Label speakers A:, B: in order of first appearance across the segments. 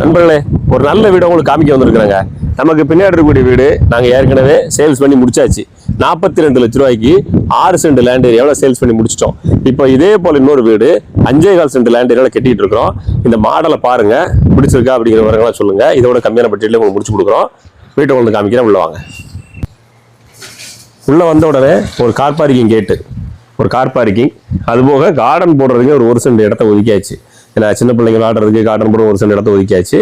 A: நண்பர்களே, ஒரு நல்ல வீடு உங்களுக்கு காமிக்க வந்திருக்கிறேங்க. நமக்கு பின்னாடி இருக்கக்கூடிய வீடு நாங்கள் ஏற்கனவே சேல்ஸ் பண்ணி முடிச்சாச்சு. 42 லட்ச ரூபாய்க்கு 6 சென்ட் லேண்ட் ஏரியாவில் சேல்ஸ் பண்ணி முடிச்சிட்டோம். இப்போ இதே போல இன்னொரு வீடு 5.25 சென்ட் லேண்ட் ஏரியாவில் கட்டிட்டு இருக்கிறோம். இந்த மாடலை பாருங்க, பிடிச்சிருக்கா அப்படிங்கிற விவரங்களாம் சொல்லுங்க. இதோட கம்மியான பட்ஜெட்ல உங்களுக்கு முடிச்சு கொடுக்குறோம். வீட்டை உங்களுக்கு காமிக்கிறேன், உள்ள வாங்க. உள்ள வந்த உடனே ஒரு கார் பார்க்கிங் கேட்டு, ஒரு கார் பார்க்கிங், அதுபோக கார்டன் போடுறதுக்கு ஒரு சென்ட் இடத்த ஒதுக்கியாச்சு. ஏன்னா சின்ன பிள்ளைங்க விளாடுறதுக்கு கார்டன் போட ஒரு சென்ட் இடத்த ஒதுக்கியாச்சு.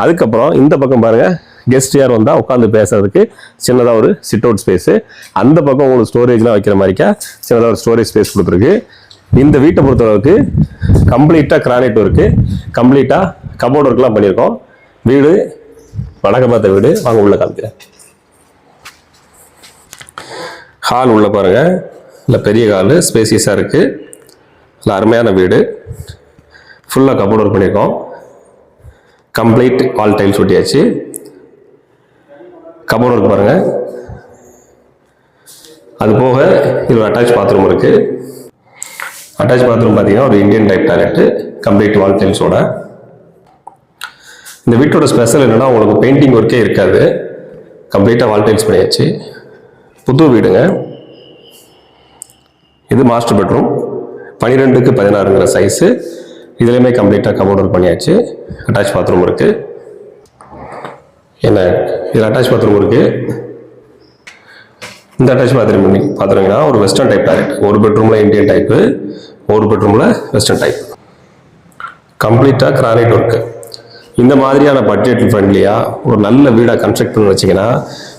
A: அதுக்கப்புறம் இந்த பக்கம் பாருங்க, கெஸ்ட் யார் வந்தால் உட்காந்து பேசுறதுக்கு சின்னதாக ஒரு சிட் அவுட் ஸ்பேஸு. அந்த பக்கம் உங்களுக்கு ஸ்டோரேஜ்லாம் வைக்கிற மாதிரிக்கா சின்னதாக ஒரு ஸ்டோரேஜ் ஸ்பேஸ் கொடுத்துருக்கு. இந்த வீட்டை பொறுத்தளவுக்கு கம்ப்ளீட்டாக கிரானைட் ஒர்க்கு, கம்ப்ளீட்டாக கபோர்ட் ஒர்க்லாம் பண்ணியிருக்கோம். வீடு வடக்க பார்த்த வீடு. வாங்க உள்ள காமிக்கிறேன். ஹால் உள்ள பாருங்க, இல்லை பெரிய ஹாலு, ஸ்பேசியஸாக இருக்குது. இல்லை அருமையான வீடு. ஃபுல்லாக கபோர்ட் ஒர்க் பண்ணியிருக்கோம். கம்ப்ளீட் வால் டைல்ஸ் ஒட்டியாச்சு. கபோர்ட் ஒர்க் பாருங்க. அது போக இது ஒரு அட்டாச் பாத்ரூம் இருக்கு. அட்டாச் பாத்ரூம் பார்த்தீங்கன்னா ஒரு Indian type toilet, complete wall டைல்ஸோட. இந்த வீட்டோட ஸ்பெஷல் என்னன்னா, உங்களுக்கு பெயிண்டிங் ஒர்க்கே இருக்காது. கம்ப்ளீட்டாக வால் டைல்ஸ் பண்ணியாச்சு. புது வீடுங்க. இது மாஸ்டர் பெட்ரூம், 12க்கு 16ங்கிற சைஸு. இதுலேயுமே கம்ப்ளீட்டாக கபோர்ட் ஒர்க் பண்ணியாச்சு. அட்டாச் பாத்ரூம் இருக்குது. என்ன இதில் அட்டாச் பாத்ரூம் இருக்குது. இந்த அட்டாச் பாத்ரூம் பார்த்துருங்கன்னா ஒரு வெஸ்டர்ன் டைப் டாய்லெட். ஒரு பெட்ரூமில் இந்தியன் டைப்பு, ஒரு பெட்ரூமில் வெஸ்டர்ன் டைப். கம்ப்ளீட்டாக கிரானைட் ஒர்க்கு. இந்த மாதிரியான பட்ஜெட் ஃப்ரெண்ட்லியாக ஒரு நல்ல வீடாக கன்ஸ்ட்ரக்ட் பண்ணி வச்சிங்கன்னா,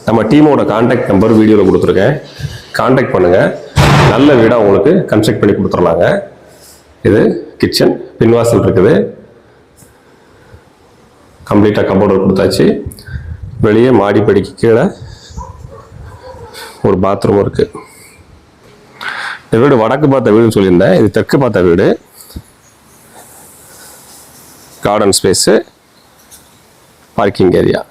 A: நம்ம டீமோட கான்டாக்ட் நம்பர் வீடியோவில் கொடுத்துருக்கேன். கான்டாக்ட் பண்ணுங்கள். நல்ல வீடாக உங்களுக்கு கன்ஸ்ட்ரக்ட் பண்ணி கொடுத்துடலாங்க. இது கிச்சன், பின்வாசல் இருக்குது. கம்ப்ளீட்டாக கபோர்டு கொடுத்தாச்சு. வெளியே மாடிப்படிக்கு கீழே ஒரு பாத்ரூம் இருக்கு. இந்த வீடு வடக்கு பார்த்த வீடுன்னு சொல்லியிருந்தேன். இது தெற்கு பார்த்த வீடு. Garden space, parking area.